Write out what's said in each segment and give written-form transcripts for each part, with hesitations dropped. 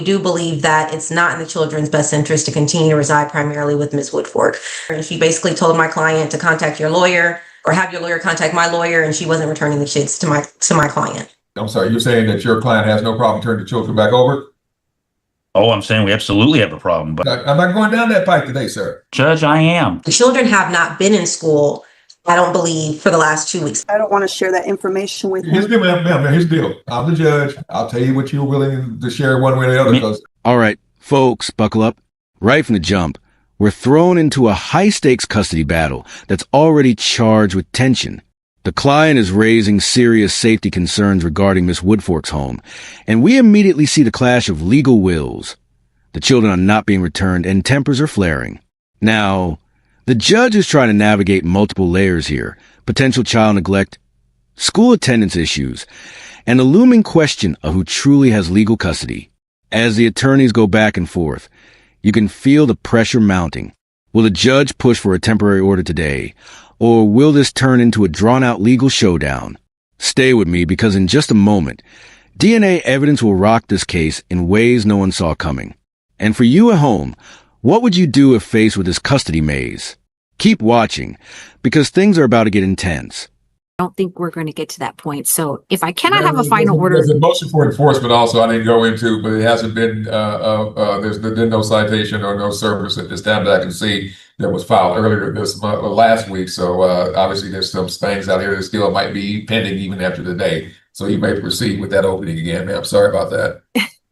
We do believe that it's not in the children's best interest to continue to reside primarily with Ms. Woodfork. And she basically told my client to contact your lawyer or have your lawyer contact my lawyer, and she wasn't returning the kids to my client. I'm sorry, you're saying that your client has no problem turning the children back over? Oh, I'm saying we absolutely have a problem, but I'm not going down that pipe today, sir. Judge, I am. The children have not been in school, I don't believe, for the last 2 weeks. I don't want to share that information with Here's him. the deal, ma'am. Here's the deal. I'm the judge. I'll tell you what you're willing to share one way or the other. Because All right, folks, buckle up. Right from the jump, we're thrown into a high-stakes custody battle that's already charged with tension. The client is raising serious safety concerns regarding Miss Woodfork's home, and we immediately see the clash of legal wills. The children are not being returned, and tempers are flaring. Now, the judge is trying to navigate multiple layers here: potential child neglect, school attendance issues, and a looming question of who truly has legal custody. As the attorneys go back and forth, you can feel the pressure mounting. Will the judge push for a temporary order today, or will this turn into a drawn-out legal showdown? Stay with me, because in just a moment, DNA evidence will rock this case in ways no one saw coming. And for you at home, what would you do if faced with this custody maze? Keep watching, because things are about to get intense. I don't think we're going to get to that point. So if I cannot have a final order. There's a motion for enforcement also I didn't go into, but it hasn't been, there's been no citation or no service at this time that I can see that was filed earlier this month or last week. So obviously there's some things out here that still might be pending even after today. So you may proceed with that opening again, ma'am. Sorry about that.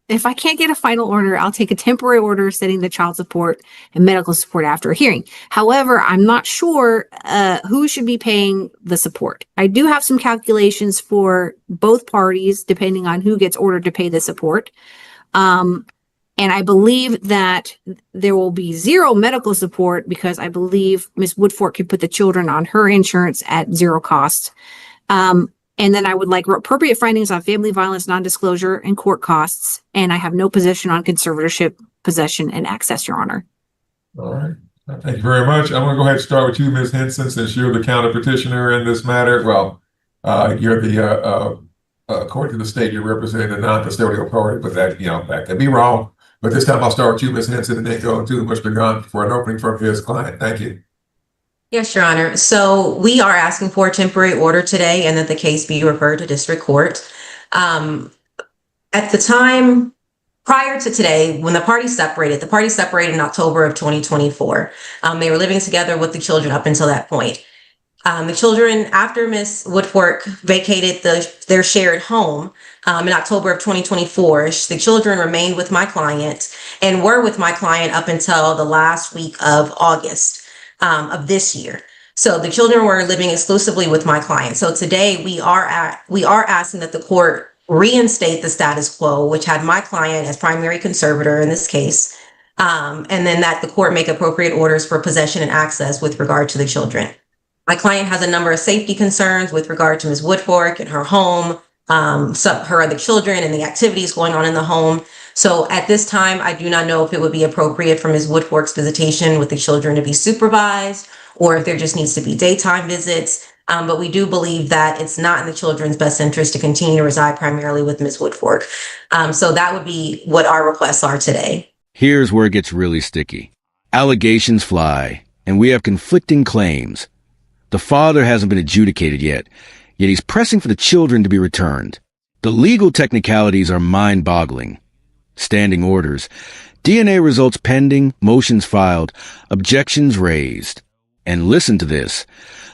If I can't get a final order, I'll take a temporary order setting the child support and medical support after a hearing. However, I'm not sure who should be paying the support. I do have some calculations for both parties, depending on who gets ordered to pay the support. And I believe that there will be zero medical support because I believe Ms. Woodfork can put the children on her insurance at zero cost. And then I would like appropriate findings on family violence, non-disclosure, and court costs. And I have no position on conservatorship, possession, and access, Your Honor. All right. Thank you very much. I'm going to go ahead and start with you, Ms. Henson, since you're the counter petitioner in this matter. Well, you're the, according to the state, you're representing the non-custodial party, but that could be wrong. But this time I'll start with you, Ms. Henson, and then go to Mr. Gunn for an opening from his client. Thank you. Yes, Your Honor. So we are asking for a temporary order today and that the case be referred to district court. At the time prior to today, when the parties separated in October of 2024. They were living together with the children up until that point. The children, after Ms. Woodfork vacated their shared home in October of 2024, the children remained with my client and were with my client up until the last week of August of this year. So the children were living exclusively with my client. So today we are asking that the court reinstate the status quo, which had my client as primary conservator in this case, and then that the court make appropriate orders for possession and access with regard to the children. My client has a number of safety concerns with regard to Ms. Woodfork and her home, her other children and the activities going on in the home. So at this time, I do not know if it would be appropriate for Ms. Woodfork's visitation with the children to be supervised or if there just needs to be daytime visits. But we do believe that it's not in the children's best interest to continue to reside primarily with Ms. Woodfork. So that would be what our requests are today. Here's where it gets really sticky. Allegations fly, and we have conflicting claims. The father hasn't been adjudicated yet he's pressing for the children to be returned. The legal technicalities are mind-boggling. Standing orders, DNA results pending, motions filed, objections raised. And listen to this.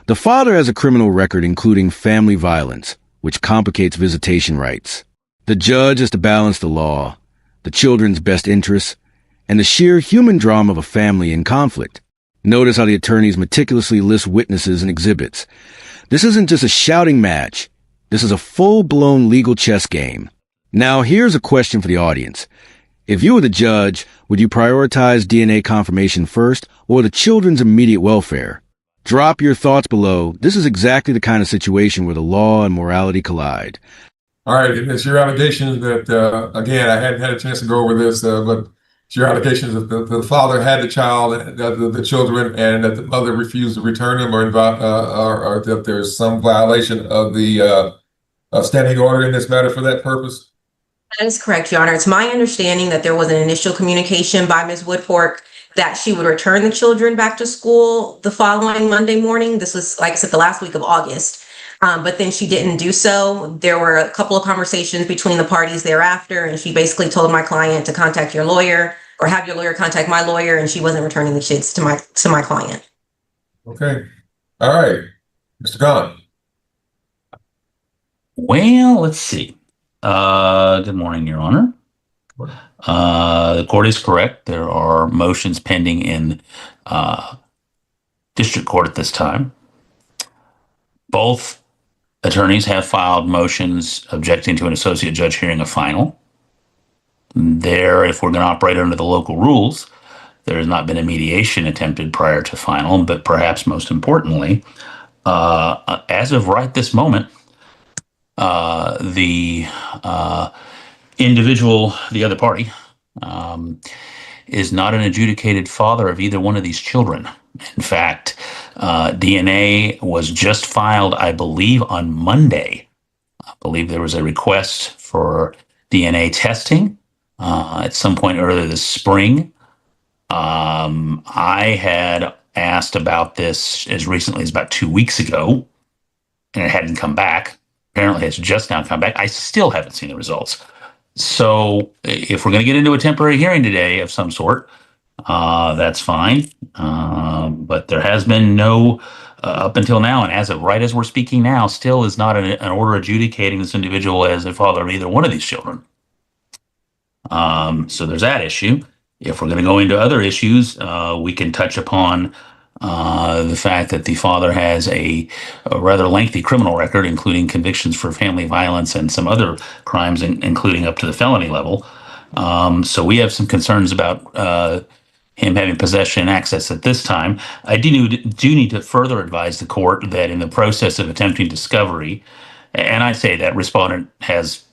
The father has a criminal record including family violence, which complicates visitation rights. The judge has to balance the law, the children's best interests, and the sheer human drama of a family in conflict. Notice how the attorneys meticulously list witnesses and exhibits. This isn't just a shouting match. This is a full-blown legal chess game. Now, here's a question for the audience. If you were the judge, would you prioritize DNA confirmation first or the children's immediate welfare? Drop your thoughts below. This is exactly the kind of situation where the law and morality collide. All right, and it's your allegation that, again, I hadn't had a chance to go over this, but it's your allegation that the father had the child, the children, and that the mother refused to return them, or that there's some violation of the standing order in this matter for that purpose? That is correct, Your Honor. It's my understanding that there was an initial communication by Ms. Woodfork that she would return the children back to school the following Monday morning. This was, like I said, the last week of August. But then she didn't do so. There were a couple of conversations between the parties thereafter, and she basically told my client to contact your lawyer or have your lawyer contact my lawyer, and she wasn't returning the kids to my client. Okay. All right. Mr. Khan. Well, let's see. Good morning, Your Honor. The court is correct. There are motions pending in district court at this time. Both attorneys have filed motions objecting to an associate judge hearing a final. If we're going to operate under the local rules, there has not been a mediation attempted prior to final, but perhaps most importantly, as of right this moment, the individual, the other party, is not an adjudicated father of either one of these children. In fact, DNA was just filed, I believe, on Monday. I believe there was a request for DNA testing at some point earlier this spring. I had asked about this as recently as about 2 weeks ago, and it hadn't come back. Apparently, it's just now come back. I still haven't seen the results. So if we're going to get into a temporary hearing today of some sort, that's fine. But there has been no, up until now, and as of right as we're speaking now, still is not an order adjudicating this individual as a father of either one of these children. So there's that issue. If we're going to go into other issues, we can touch upon the fact that the father has a rather lengthy criminal record, including convictions for family violence and some other crimes, including up to the felony level. So we have some concerns about him having possession and access at this time. I do need to further advise the court that in the process of attempting discovery, and I say that respondent has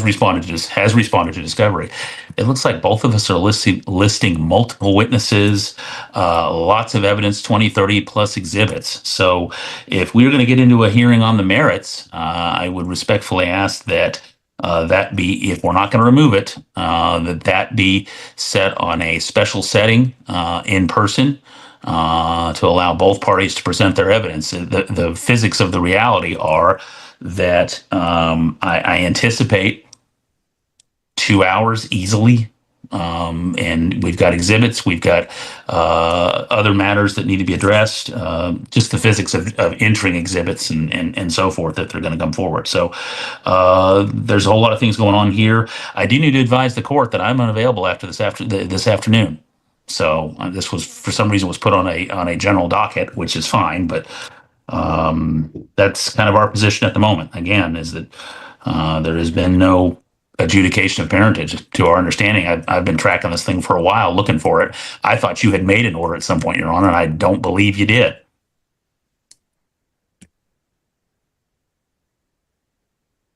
responded to discovery. It looks like both of us are listing multiple witnesses, lots of evidence, 20, 30 plus exhibits. So if we're going to get into a hearing on the merits, I would respectfully ask that that be, if we're not going to remove it, that be set on a special setting in person to allow both parties to present their evidence. The physics of the reality are that I anticipate 2 hours easily. And we've got exhibits, we've got other matters that need to be addressed, just the physics of entering exhibits and so forth that they're going to come forward. So there's a whole lot of things going on here. I do need to advise the court that I'm unavailable after this afternoon. So this was, for some reason, was put on a general docket, which is fine, but that's kind of our position at the moment. Again, is that there has been no adjudication of parentage to our understanding. I've been tracking this thing for a while, looking for it. I thought you had made an order at some point, Your Honor, and I don't believe you did.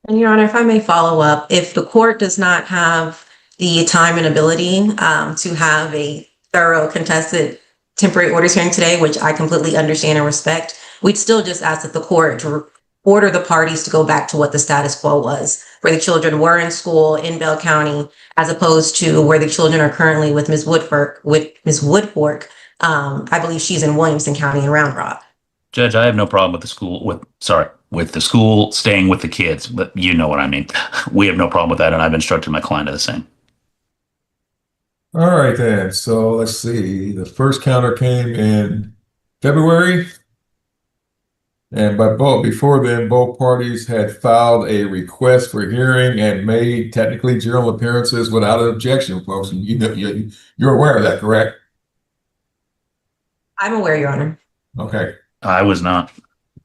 And Your Honor, if I may follow up, if the court does not have the time and ability to have a thorough contested temporary orders hearing today, which I completely understand and respect, we'd still just ask that the court to order the parties to go back to what the status quo was, where the children were in school in Bell County, as opposed to where the children are currently with Ms. Woodfork. I believe she's in Williamson County in Round Rock. Judge, I have no problem with the school staying with the kids, but you know what I mean. We have no problem with that, and I've instructed my client to the same. All right, then. So let's see. The first counter came in February. And before then, both parties had filed a request for hearing and made technically general appearances without an objection, folks. And you're aware of that, correct? I'm aware, Your Honor. Okay. I was not.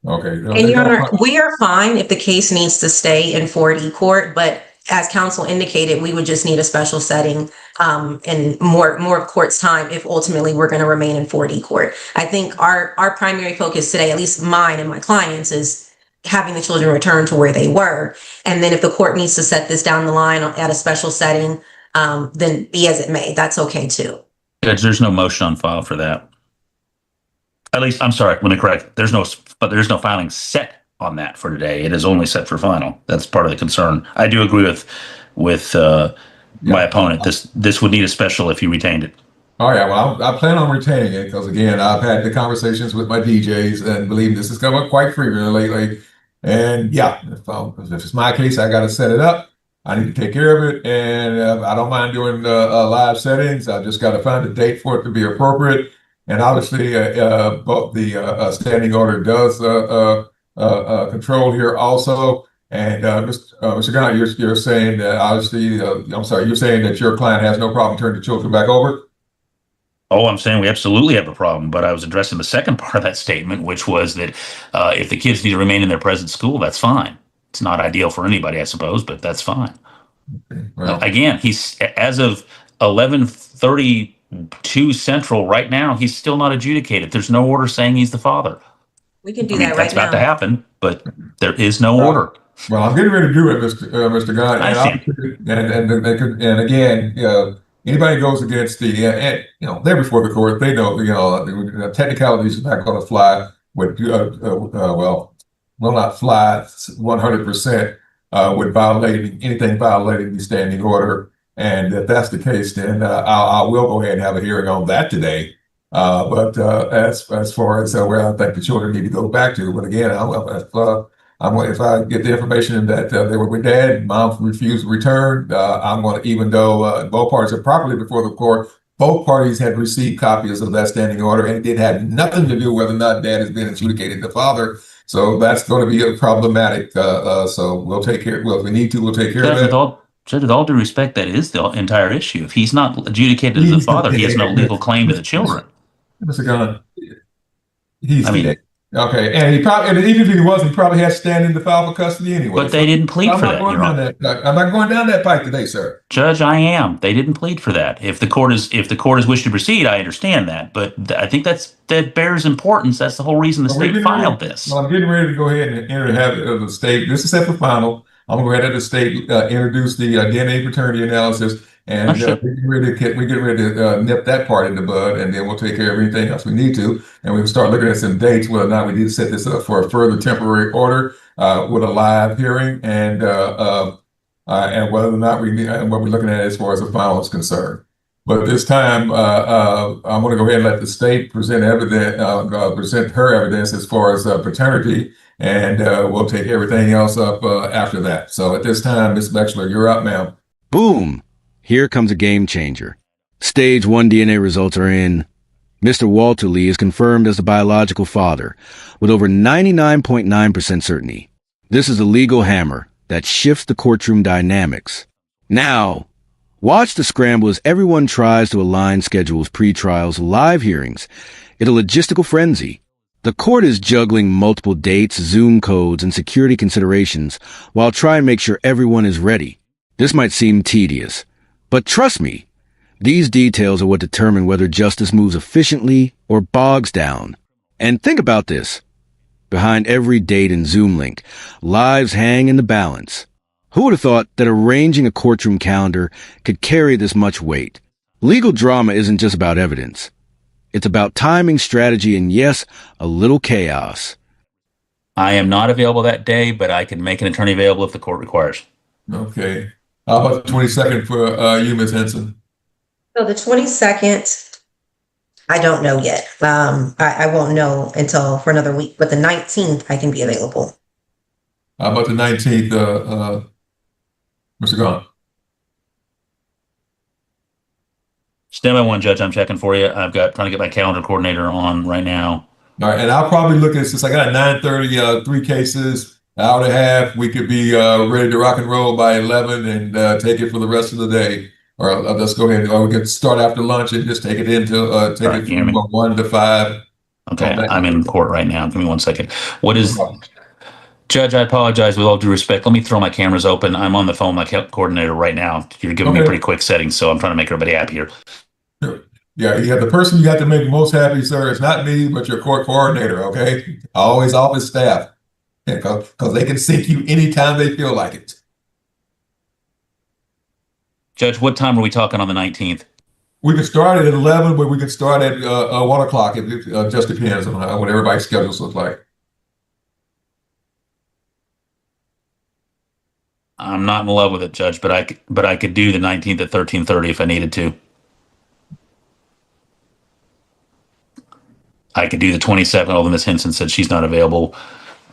Okay. No, And Your Honor, we are fine if the case needs to stay in 4D court, but as counsel indicated, we would just need a special setting and more of court's time if ultimately we're going to remain in 4D court. I think our primary focus today, at least mine and my clients, is having the children return to where they were. And then if the court needs to set this down the line at a special setting, then be as it may. That's okay too. Judge, there's no motion on file for that. At least, I'm sorry, let me correct. There's no filing set on that for today. It is only set for final. That's part of the concern. I do agree with with my Yeah. opponent. This would need a special if you retained it. Oh yeah, well, I plan on retaining it because again, I've had the conversations with my DJs and believe this is coming up quite frequently lately. And yeah, if it's my case, I got to set it up. I need to take care of it, and I don't mind doing live settings. I just got to find a date for it to be appropriate. And obviously, both the standing order does control here also. And Mr. Gunn, you're saying that obviously, I'm sorry, you're saying that your client has no problem turning the children back over. Oh, I'm saying we absolutely have a problem, but I was addressing the second part of that statement, which was that if the kids need to remain in their present school, that's fine. It's not ideal for anybody, I suppose, but that's fine. Well, Again, he's as of 11:32 Central right now, he's still not adjudicated. There's no order saying he's the father. We can do I mean, that that's right about to now. happen, but there is no order. well, I'm getting ready to do it, Mr. Gunn, I and see. and again, anybody goes against the and they're before the court. They know technicalities is not going to fly with will not fly 100% with violating the standing order. And if that's the case, then I will go ahead and have a hearing on that today. But as far as where I think the children need to go back to, but again, if I get the information that they were with dad, and mom refused to return, I'm going to, even though both parties are properly before the court, both parties had received copies of that standing order, and it did have nothing to do with whether or not dad has been adjudicated the father. So that's going to be problematic. So we'll take care. Well, if we need to, we'll take care of that. Judge, with all due respect, that is the entire issue. If he's not adjudicated as the father, he has no legal claim to the children. Mr. Gunn, he's I mean, okay, and even if he wasn't, he probably has standing to file for custody anyway. but they didn't plead for that, Your Honor. I'm not going down that pike today, sir. Judge, I am. They didn't plead for that. If the court is wishing to proceed, I understand that. But I think that bears importance. That's the whole reason the state filed this. Well, I'm getting ready to go ahead and enter and have the state. This is set for final. I'm going to go ahead and have the state introduce the DNA paternity analysis, and we get ready to nip that part in the bud, and then we'll take care of everything else we need to, and we'll start looking at some dates whether or not we need to set this up for a further temporary order with a live hearing, and whether or not we need, and what we're looking at as far as the final is concerned. But this time, I'm going to go ahead and let the state present present her evidence as far as paternity, and we'll take everything else up after that. So at this time, Ms. Bexler, you're up, ma'am. Boom! Here comes a game changer. Stage 1 DNA results are in. Mr. Walter Lee is confirmed as the biological father, with over 99.9% certainty. This is a legal hammer that shifts the courtroom dynamics. Now, watch the scramble as everyone tries to align schedules, pre-trials, live hearings. It's a logistical frenzy. The court is juggling multiple dates, Zoom codes, and security considerations while trying to make sure everyone is ready. This might seem tedious, but trust me, these details are what determine whether justice moves efficiently or bogs down. And think about this. Behind every date and Zoom link, lives hang in the balance. Who would have thought that arranging a courtroom calendar could carry this much weight? Legal drama isn't just about evidence. It's about timing, strategy, and yes, a little chaos. I am not available that day, but I can make an attorney available if the court requires. Okay. How about the 22nd for you, Ms. Henson? So the 22nd, I don't know yet. I won't know until for another week, but the 19th I can be available. How about the 19th, Mr. Gahn? Stand by one, Judge. I'm checking for you. Trying to get my calendar coordinator on right now. All right, and I'll probably look at, since I got 9:30, 3 cases, hour and a half, we could be ready to rock and roll by 11 and take it for the rest of the day. Or let's go ahead, or we could start after lunch and just take it into it from 1 to 5. Okay, I'm in court right now. Give me 1 second. What is... Judge, I apologize with all due respect. Let me throw my cameras open. I'm on the phone with my coordinator right now. You're giving me pretty quick settings, so I'm trying to make everybody happy here. Yeah, the person you got to make most happy, sir, it's not me, but your court coordinator, okay? Always office staff, because they can sync you anytime they feel like it. Judge, what time are we talking on the 19th? We could start at 11, but we could start at 1 o'clock. It just depends on what everybody's schedules look like. I'm not in love with it, Judge, but I could do the 19th at 13:30 if I needed to. I could do the 27th, although Ms. Henson said she's not available.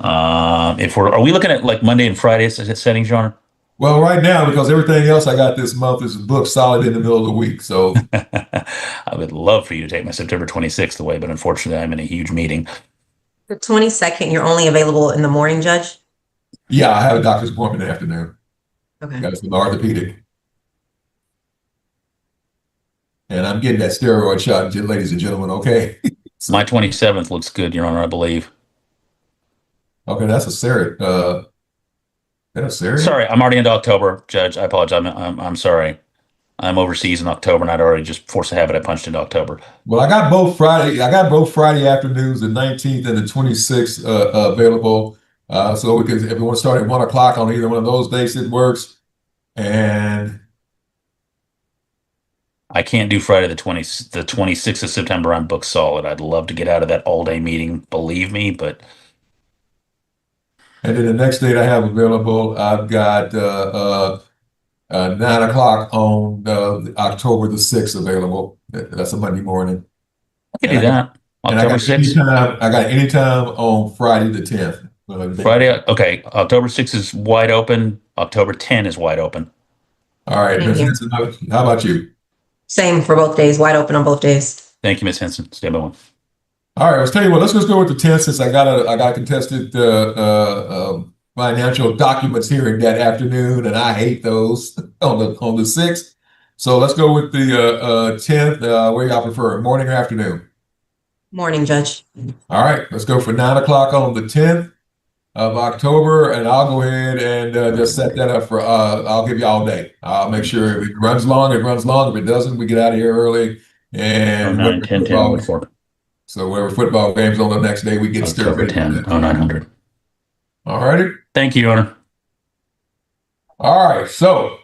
Are we looking at like Monday and Friday settings, Your Honor? Well, right now, because everything else I got this month is booked solid in the middle of the week. So I would love for you to take my September 26th away, but unfortunately, I'm in a huge meeting. The 22nd, you're only available in the morning, Judge? yeah, I have a doctor's appointment in the afternoon. Okay. Got some orthopedic. And I'm getting that steroid shot, ladies and gentlemen, okay? My 27th looks good, Your Honor, I believe. Okay, that's a serious. That's serious. Sorry, I'm already into October, Judge. I apologize. I'm sorry. I'm overseas in October, and I'd already just forced a habit. I punched into October. Well, I got both Friday afternoons, the 19th and the 26th available. So we can, if we want to start at 1 o'clock on either one of those days, it works. And I can't do Friday the 26th of September. I'm booked solid. I'd love to get out of that all-day meeting, believe me, but then the next date I have available, I've got 9 o'clock on October the 6th available. That's a Monday morning. I can do that. And I October got 6th. I got any time on Friday the 10th. Friday, okay. October 6th is wide open. October 10 is wide open. All right, Thank Ms. you. Henson, how about you? Same for both days, wide open on both days. Thank you, Ms. Henson. Stand by one. All right, let's tell you what. Let's just go with the 10th since I got contested financial documents here in that afternoon, and I hate those on the 6th. So let's go with the 10th. Where y'all prefer, morning or afternoon? Morning, Judge. All right, let's go for 9 o'clock on the 10th of October, and I'll go ahead and just set that up for. I'll give you all day. I'll make sure if it runs long, it runs long. If it doesn't, we get out of here early. And 09, 10, 10, 4. so whatever football games on the next day, we get October started. 10, 0900. All righty. Thank you, Your Honor. All right. So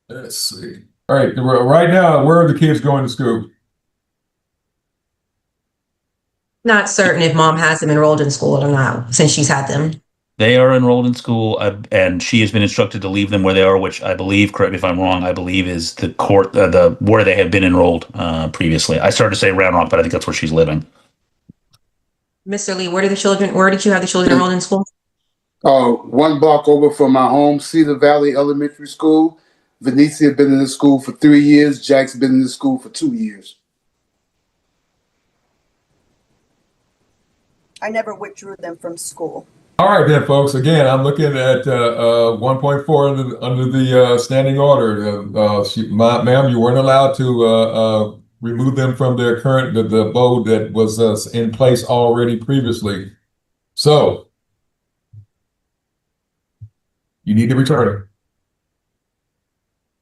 let's see. All right. Right now, where are the kids going to school? Not certain if mom has them enrolled in school or not, since she's had them. They are enrolled in school, and she has been instructed to leave them where they are, which I believe, correct me if I'm wrong, I believe is the court, where they have been enrolled previously. I started to say Round Rock, but I think that's where she's living. Mr. Lee, where did you have the children enrolled in school? 1 block over from my home, Cedar Valley Elementary School. Venicia had been in the school for 3 years. Jack's been in the school for 2 years. I never withdrew them from school. All right, then, folks. Again, I'm looking at 1.4 under the standing order. Ma'am, you weren't allowed to remove them from their current the abode that was in place already previously. So you need to return it.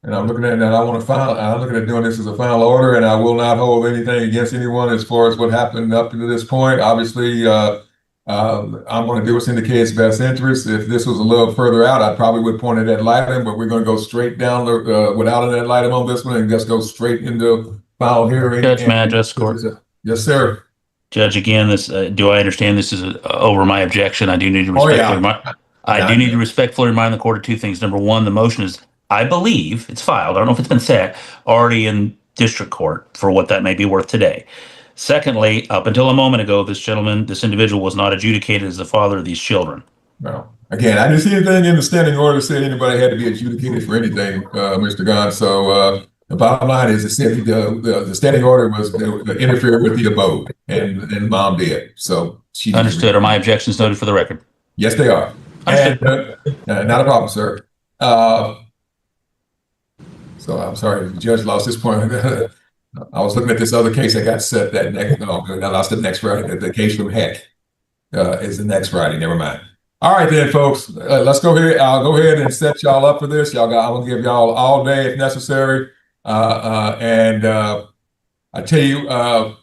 And I'm looking at that. I'm looking at doing this as a final order, and I will not hold anything against anyone as far as what happened up to this point. Obviously, I'm going to do what's in the kid's best interest. If this was a little further out, I probably would point it at item, but we're going to go straight down without an item on this one and just go straight into final hearing. Judge, may I address the court? Yes, sir. Judge, again, do I understand this is over my objection? I do need to respectfully remind the court of two things. Number one, the motion is, I believe it's filed. I don't know if it's been set already in district court for what that may be worth today. Secondly, up until a moment ago, this individual was not adjudicated as the father of these children. Well, again, I didn't see anything in the standing order that said anybody had to be adjudicated for anything, Mr. Gunn. So the bottom line is it said the standing order was interfere with the abode, and mom did. So she Understood. Are my objections noted for the record? Yes, they are. Understood. And, not a problem, sir. So I'm sorry, the judge lost his point. I was looking at this other case that got set that next. No, I lost it next Friday. The case from Heck is the next Friday. Never mind. All right, then, folks. Let's go here. I'll go ahead and set y'all up for this. I'm gonna give y'all all day if necessary. And I tell you, no.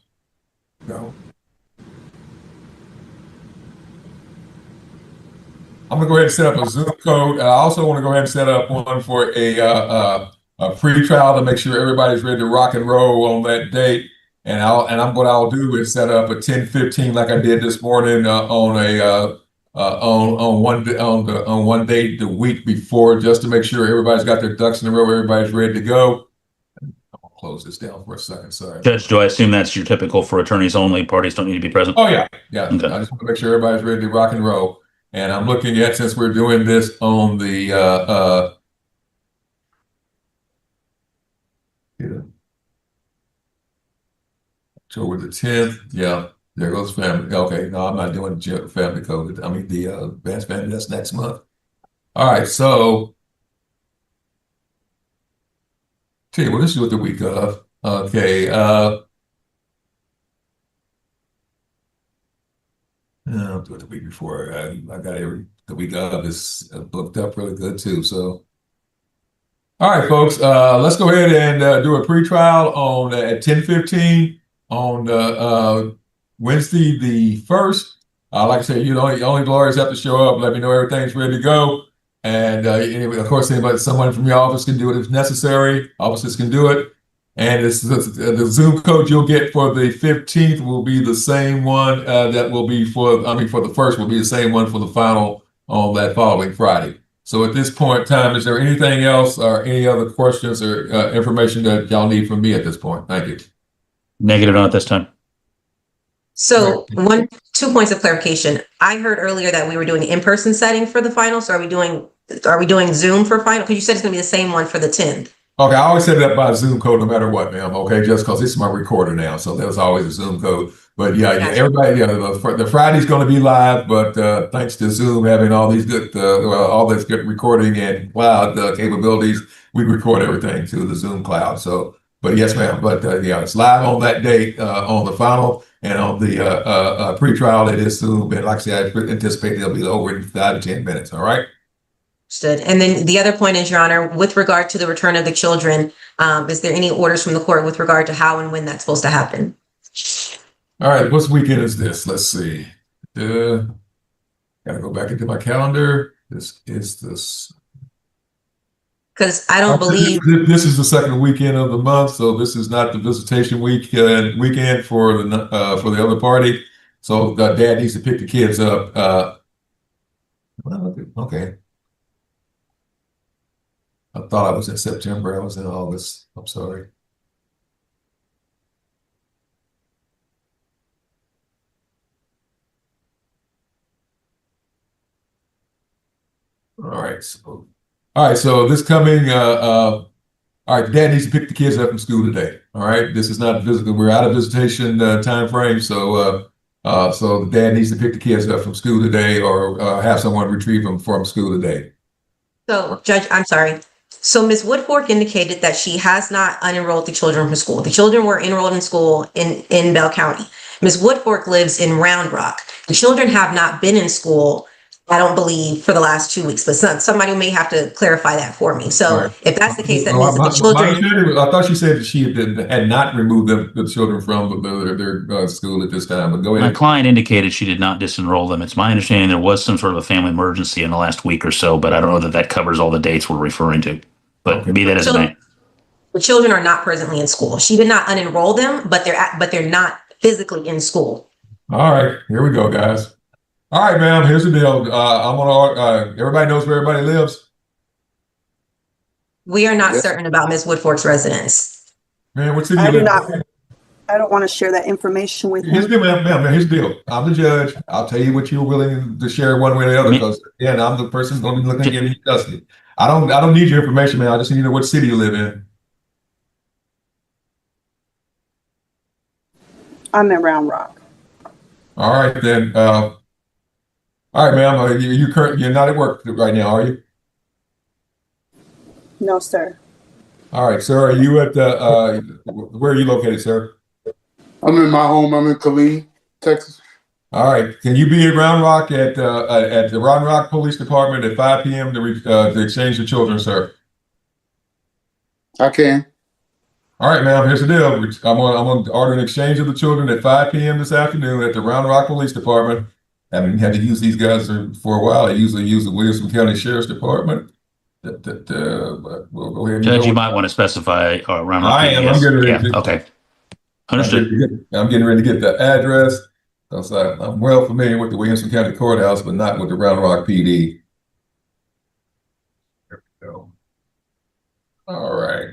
I'm gonna go ahead and set up a Zoom code. I also want to go ahead and set up one for a pre-trial to make sure everybody's ready to rock and roll on that date. What I'll do is set up a 10:15 like I did this morning on on one date the week before, just to make sure everybody's got their ducks in a row, everybody's ready to go. I'll close this down for a second. Sorry. Judge, do I assume that's your typical for attorneys only? Parties don't need to be present? Oh, yeah. Yeah. Okay. I just want to make sure everybody's ready to rock and roll. And I'm looking at, since we're doing this on the October the 10th. Yeah, there goes family. Okay, no, I'm not doing the family code. I mean, the advanced family, that's next month. All right, so tell you what, let's do it the week of. Okay, I'll do it the week before. I got the week of is booked up really good too. So, all right, folks, let's go ahead and do a pre-trial on at 10:15 on Wednesday the 1st. Like I said, only lawyers have to show up. Let me know everything's ready to go. And anyway, of course, someone from your office can do it if necessary. Officers can do it. And the Zoom code you'll get for the 15th will be the same one that will be for the first will be the same one for the final on that following Friday. So at this point in time, is there anything else or any other questions or information that y'all need from me at this point? Thank you. Negative not this time. So 2 points of clarification. I heard earlier that we were doing in-person setting for the final. So are we doing Zoom for final? Because you said it's going to be the same one for the 10th. Okay, I always set it up by Zoom code no matter what, ma'am. Okay, just because this is my recorder now, so there's always a Zoom code. But yeah, everybody, the Friday's going to be live, but thanks to Zoom having all these good, all this good recording and cloud capabilities, we record everything to the Zoom cloud. So, but yes, ma'am. But yeah, it's live on that date on the final, and on the pre-trial it is Zoom. And like I said, I anticipate it'll be over in 5 to 10 minutes. All right. Understood. And then the other point is, Your Honor, with regard to the return of the children, is there any orders from the court with regard to how and when that's supposed to happen? All right, what weekend is this? Let's see. Gotta go back into my calendar. This is this. Because I don't believe This is the second weekend of the month, so this is not the visitation weekend for the other party. So Dad needs to pick the kids up. Okay. I thought I was in September. I was in August. I'm sorry. All right. So this coming, all right, Dad needs to pick the kids up from school today. All right. This is not visiting. We're out of visitation time frame. So the dad needs to pick the kids up from school today, or have someone retrieve them from school today. so. Judge, I'm sorry. So Ms. Woodfork indicated that she has not unenrolled the children from school. The children were enrolled in school in Bell County. Ms. Woodfork lives in Round Rock. The children have not been in school, I don't believe, for the last 2 weeks, but somebody may have to clarify that for me. So Right. if that's the case, that Well, means that the children. I thought she said that she had not removed the children from their school at this time. But go My ahead. client indicated she did not disenroll them. It's my understanding there was some sort of a family emergency in the last week or so, but I don't know that covers all the dates we're referring to. But Okay. be that as it may. The children are not presently in school. She did not unenroll them, but they're not physically in school. All right, here we go, guys. All right, ma'am. Here's the deal. I'm gonna. Everybody knows where everybody lives. We are not Yes. certain about Ms. Woodfork's residence. Man, what city I you do live not. in? I don't want to share that information with Here's him. the deal, ma'am. Here's the deal. I'm the judge. I'll tell you what you're willing to share one way or the other, because again, I'm the person going to be looking at getting you custody. I don't need your information, man. I just need to know what city you live in. I'm in Round Rock. All right, then. All right, ma'am. You're not at work right now, are you? No, sir. All right, sir. Are you at the? Where are you located, sir? I'm in my home. I'm in Killeen, Texas. All right. Can you be at Round Rock at the Round Rock Police Department at 5 p.m. to exchange the children, sir? I can. All right, ma'am. Here's the deal. I'm gonna order an exchange of the children at 5 p.m. this afternoon at the Round Rock Police Department. I haven't had to use these guys for a while. I usually use the Williamson County Sheriff's Department. But we'll go ahead and Judge, go you with- might want to specify Round Rock. I am. PDS. I'm getting ready to- Yeah, okay. Understood. I'm getting ready to get the address. Because I'm well familiar with the Williamson County Courthouse, but not with the Round Rock PD. There we go. All right.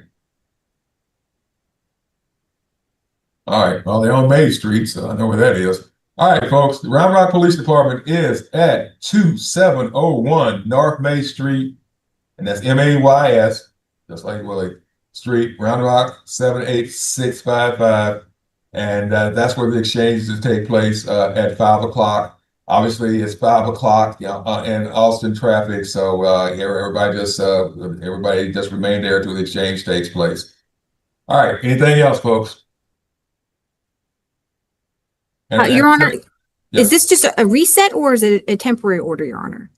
All right. Well, they're on Main Street, so I know where that is. All right, folks. The Round Rock Police Department is at 2701 North May Street, and that's MAYS, just like Willie Street, Round Rock 78655. And that's where the exchanges take place at 5 o'clock. Obviously, it's 5 o'clock in Austin traffic, so everybody just remain there till the exchange takes place. All right. Anything else, folks? Your Honor, Yeah. is this just a reset or is it a temporary order, Your Honor?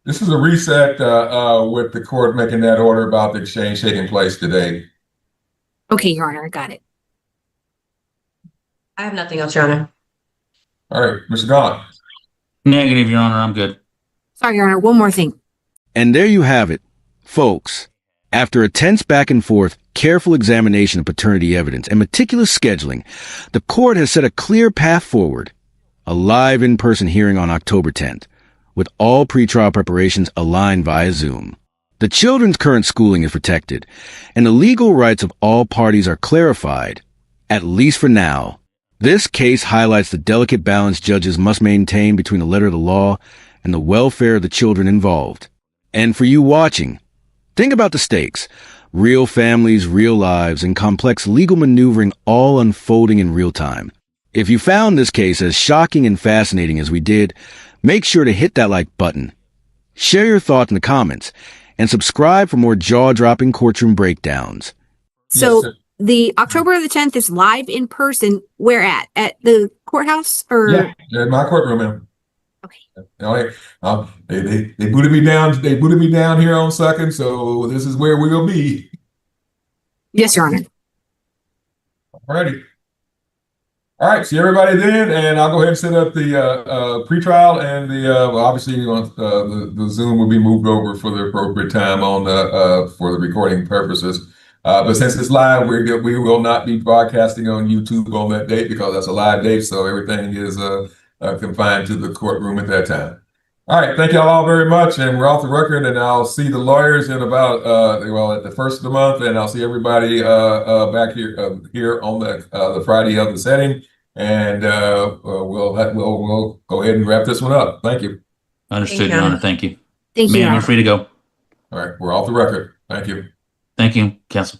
This is a reset with the court making that order about the exchange taking place today. Okay, Your Honor, I got it. I have nothing else, Your Honor. All right, Mr. Gaunt. Negative, Your Honor. I'm good. Sorry, Your Honor, one more thing. And there you have it, folks. After a tense back and forth, careful examination of paternity evidence and meticulous scheduling, the court has set a clear path forward. A live in-person hearing on October 10th, with all pretrial preparations aligned via Zoom. The children's current schooling is protected, and the legal rights of all parties are clarified, at least for now. This case highlights the delicate balance judges must maintain between the letter of the law and the welfare of the children involved. And for you watching, think about the stakes. Real families, real lives, and complex legal maneuvering all unfolding in real time. If you found this case as shocking and fascinating as we did, make sure to hit that like button. Share your thoughts in the comments, and subscribe for more jaw-dropping courtroom breakdowns. So Yes, the October the 10th is live in person. Where at? At the courthouse or? yeah, in my courtroom, ma'am. Okay. All right. They booted me down. They booted me down here on second, so this is where we'll be. Yes, Your Honor. All righty. All right. See everybody then, and I'll go ahead and set up the pretrial and well, obviously the Zoom will be moved over for the appropriate time on for the recording purposes. But since it's live, we will not be broadcasting on YouTube on that date because that's a live date, so everything is confined to the courtroom at that time. All right, thank y'all all very much, and we're off the record, and I'll see the lawyers in about at the first of the month, and I'll see everybody back here on the Friday of the setting, and we'll go ahead and wrap this one up. Thank you. Understood, Thank you, Your Your Honor. Honor. Thank you. Thank you, Your Ma'am, Honor. you're free to go. All right, we're off the record. Thank you. Thank you, counsel.